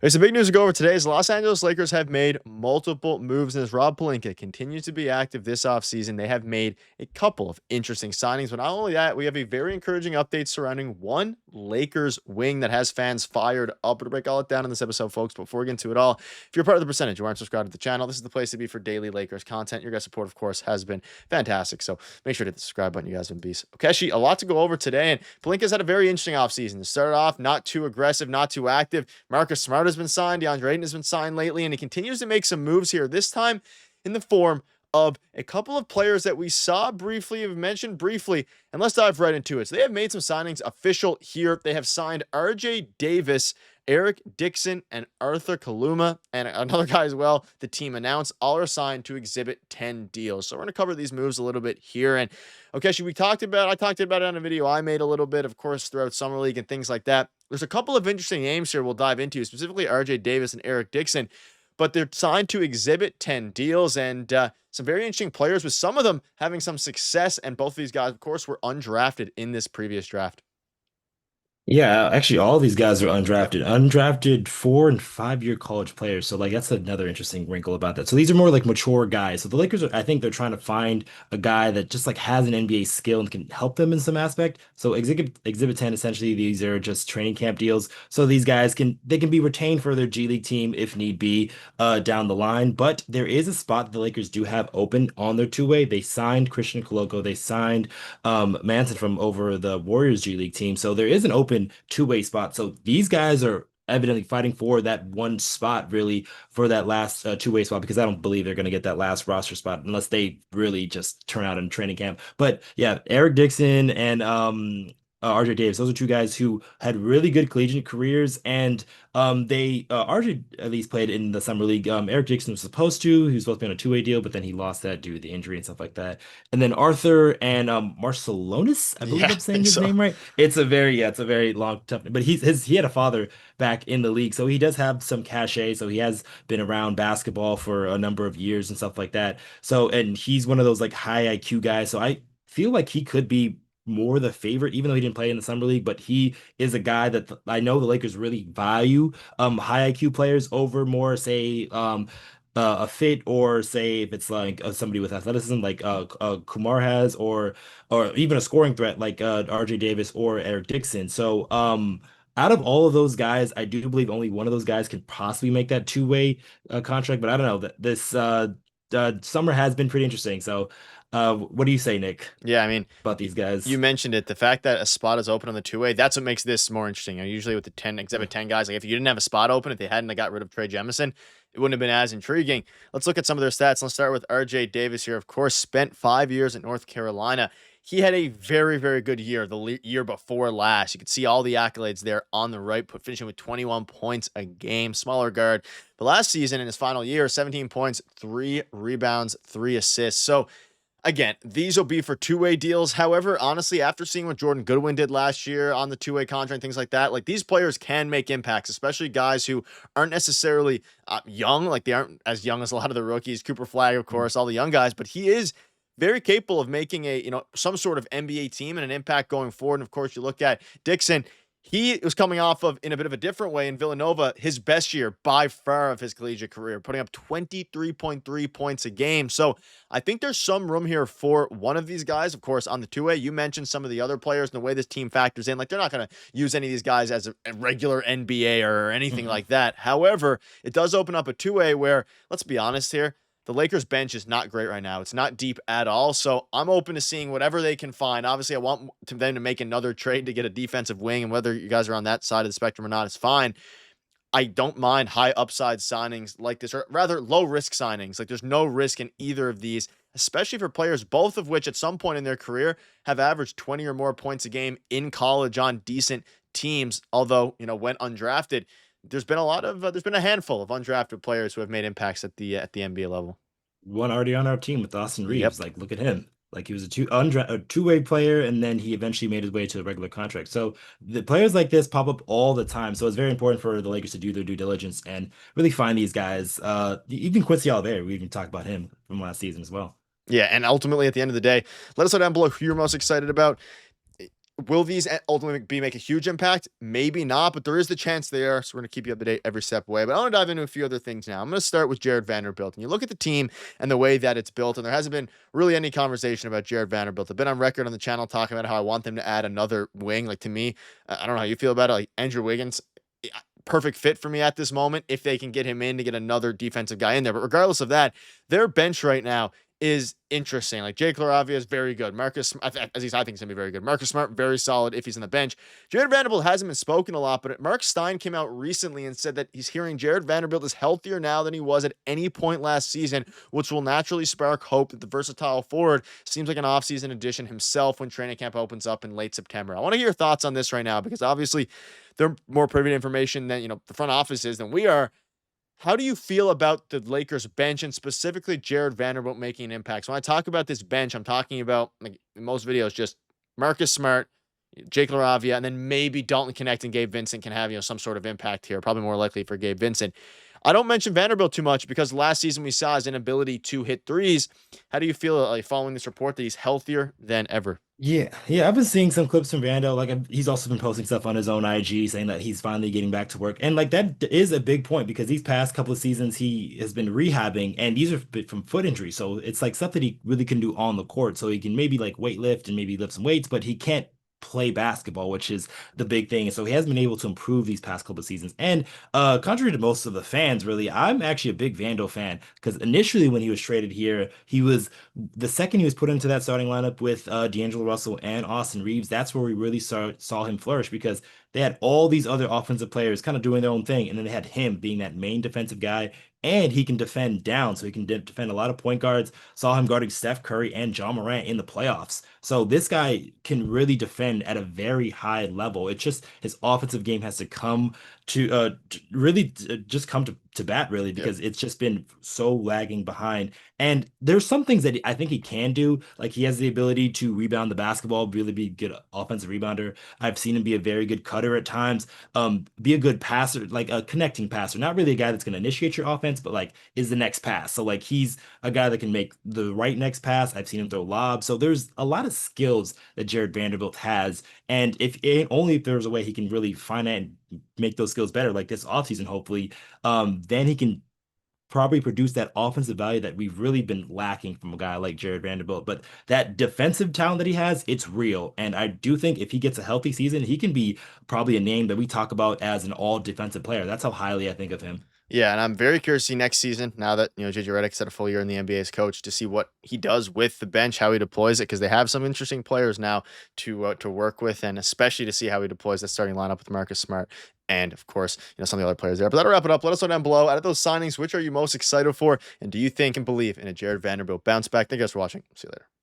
There's some big news to go over today as the Los Angeles Lakers have made multiple moves, and as Rob Pelinka continues to be active this offseason, they have made a couple of interesting signings. But not only that, we have a very encouraging update surrounding one Lakers wing that has fans fired up. We'll break all it down in this episode, folks. But before we get into it all, if you're part of the percentage, you aren't subscribed to the channel, this is the place to be for daily Lakers content. Your guys' support, of course, has been fantastic. So make sure to hit the subscribe button. You guys have been beasts. Okechi, a lot to go over today, and Pelinka's had a very interesting offseason. It started off not too aggressive, not too active. Marcus Smart has been signed. DeAndre Ayton has been signed lately, and he continues to make some moves here, this time in the form of a couple of players that we saw briefly, have mentioned briefly, and let's dive right into it. So they have made some signings official here. They have signed RJ Davis, Eric Dixon, and Arthur Kaluma, and another guy as well. The team announced all are signed to Exhibit 10 deals. So we're going to cover these moves a little bit here. And okay, I talked about it on a video I made a little bit, of course, throughout Summer League and things like that. There's a couple of interesting names here we'll dive into, specifically RJ Davis and Eric Dixon, but they're signed to Exhibit 10 deals, and some very interesting players, with some of them having some success. And both of these guys, of course, were undrafted in this previous draft. Yeah, actually, all these guys are undrafted 4 and 5 year college players. So, like, that's another interesting wrinkle about that. So, these are more like mature guys. So, the Lakers I think they're trying to find a guy that just like has an NBA skill and can help them in some aspect. So, Exhibit 10, essentially, these are just training camp deals. So, these guys can be retained for their G League team if need be, down the line. But there is a spot that the Lakers do have open on their two-way. They signed Christian Koloko. They signed Manson from over the Warriors G League team. So there is an open two-way spot. So these guys are evidently fighting for that one spot, really, for that last two-way spot, because I don't believe they're going to get that last roster spot unless they really just turn out in training camp. But yeah, Eric Dixon and RJ Davis, those are two guys who had really good collegiate careers, and they RJ at least played in the summer league. Eric Dixon was supposed to, he was supposed to be on a two-way deal, but then he lost that due to the injury and stuff like that. And then Arthur and Marcelonis, I believe Yeah, I'm I saying think his so. name right. It's a very long tough, but he had a father back in the league, so he does have some cachet. So he has been around basketball for a number of years and stuff like that. So, and he's one of those like high IQ guys. So I feel like he could be more the favorite, even though he didn't play in the summer league. But he is a guy that I know the Lakers really value high IQ players over more, say, a fit, or say if it's like somebody with athleticism like Kumar has, or even a scoring threat like RJ Davis or Eric Dixon. So out of all of those guys, I do believe only one of those guys can possibly make that two-way contract. But I don't know that this summer has been pretty interesting. So what do you say, Nick, Yeah, I mean, about these you guys? mentioned it. The fact that a spot is open on the two-way, that's what makes this more interesting. Usually with the 10 Exhibit 10 guys, like if you didn't have a spot open, if they hadn't got rid of Trey Jemison, it wouldn't have been as intriguing. Let's look at some of their stats. Let's start with RJ Davis here. Of course, spent 5 years at North Carolina. He had a very, very good year the year before last. You could see all the accolades there on the right, finishing with 21 points a game, smaller guard. But last season, in his final year, 17 points, 3 rebounds, 3 assists. So again, these will be for two-way deals. However, honestly, after seeing what Jordan Goodwin did last year on the two-way contract and things like that, like these players can make impacts, especially guys who aren't necessarily young. Like they aren't as young as a lot of the rookies. Cooper Flag, of course, all the young guys, but he is very capable of making some sort of NBA team and an impact going forward. And of course, you look at Dixon. He was coming off of, in a bit of a different way, in Villanova, his best year by far of his collegiate career, putting up 23.3 points a game. So I think there's some room here for one of these guys. Of course, on the two-way, you mentioned some of the other players and the way this team factors in. Like, they're not going to use any of these guys as a regular NBA or anything Mhm. like that. However, it does open up a two-way where, let's be honest here, the Lakers bench is not great right now. It's not deep at all. So I'm open to seeing whatever they can find. Obviously, I want them to make another trade to get a defensive wing, and whether you guys are on that side of the spectrum or not is fine. I don't mind high upside signings like this, or rather low risk signings. Like there's no risk in either of these, especially for players, both of which at some point in their career have averaged 20 or more points a game in college on decent teams. Although, went undrafted, there's been a handful of undrafted players who have made impacts at the NBA level. One already on our team with Austin Reaves. Yep. Like, look at him. Like he was a two-way player, and then he eventually made his way to a regular contract. So the players like this pop up all the time. So it's very important for the Lakers to do their due diligence and really find these guys. Even Quincy Alexander, we even talked about him from last season as well. Yeah, and ultimately at the end of the day, let us know down below who you're most excited about. Will these ultimately make a huge impact? Maybe not, but there is the chance they are. So we're going to keep you up to date every step away. But I want to dive into a few other things now. I'm going to start with Jared Vanderbilt. And you look at the team and the way that it's built, and there hasn't been really any conversation about Jared Vanderbilt. I've been on record on the channel talking about how I want them to add another wing. Like, to me, I don't know how you feel about it. Like, Andrew Wiggins, perfect fit for me at this moment if they can get him in to get another defensive guy in there. But regardless of that, their bench right now is interesting. Like, Jake LaRavia is very good. Marcus, at least I think he's going to be very good. Marcus Smart, very solid if he's on the bench. Jared Vanderbilt hasn't been spoken a lot, but Mark Stein came out recently and said that he's hearing Jared Vanderbilt is healthier now than he was at any point last season, which will naturally spark hope that the versatile forward seems like an offseason addition himself when training camp opens up in late September. I want to hear your thoughts on this right now, because obviously they're more privy to information than, the front office is than we are. How do you feel about the Lakers bench, and specifically Jared Vanderbilt making an impact? So when I talk about this bench, I'm talking about, like in most videos, just Marcus Smart, Jake LaRavia, and then maybe Dalton, Knecht, and Gabe Vincent can have, some sort of impact here. Probably more likely for Gabe Vincent. I don't mention Vanderbilt too much because last season we saw his inability to hit threes. How do you feel like following this report that he's healthier than ever? Yeah, I've been seeing some clips from Vando. Like he's also been posting stuff on his own IG saying that he's finally getting back to work. And like that is a big point because these past couple of seasons he has been rehabbing and these are from foot injury. So it's like stuff that he really can do on the court. So he can maybe like weight lift and maybe lift some weights, but he can't play basketball, which is the big thing. And so he has been able to improve these past couple of seasons. And contrary to most of the fans, really, I'm actually a big Vando fan because initially when he was traded here, he was the second he was put into that starting lineup with D'Angelo Russell and Austin Reaves. That's where we really saw him flourish because they had all these other offensive players kind of doing their own thing, and then they had him being that main defensive guy. And he can defend down, so he can defend a lot of point guards. Saw him guarding Steph Curry and John Morant in the playoffs. So this guy can really defend at a very high level. It's just his offensive game has to come to really just come to bat, really, Yep. because it's just been so lagging behind. And there's some things that I think he can do. Like he has the ability to rebound the basketball, really be a good offensive rebounder. I've seen him be a very good cutter at times, be a good passer, like a connecting passer. Not really a guy that's going to initiate your offense, but like is the next pass. So like he's a guy that can make the right next pass. I've seen him throw lobs. So there's a lot of skills that Jared Vanderbilt has. And only if there's a way he can really find it and make those skills better, like this offseason, hopefully, then he can probably produce that offensive value that we've really been lacking from a guy like Jared Vanderbilt. But that defensive talent that he has, it's real. And I do think if he gets a healthy season, he can be probably a name that we talk about as an all defensive player. That's how highly I think of him. Yeah, and I'm very curious to see next season, now that, JJ Redick's had a full year in the NBA's coach, to see what he does with the bench, how he deploys it, because they have some interesting players now to work with, and especially to see how he deploys that starting lineup with Marcus Smart and, of course, some of the other players there. But that'll wrap it up. Let us know down below. Out of those signings, which are you most excited for, and do you think and believe in a Jared Vanderbilt bounce back? Thank you guys for watching. See you later.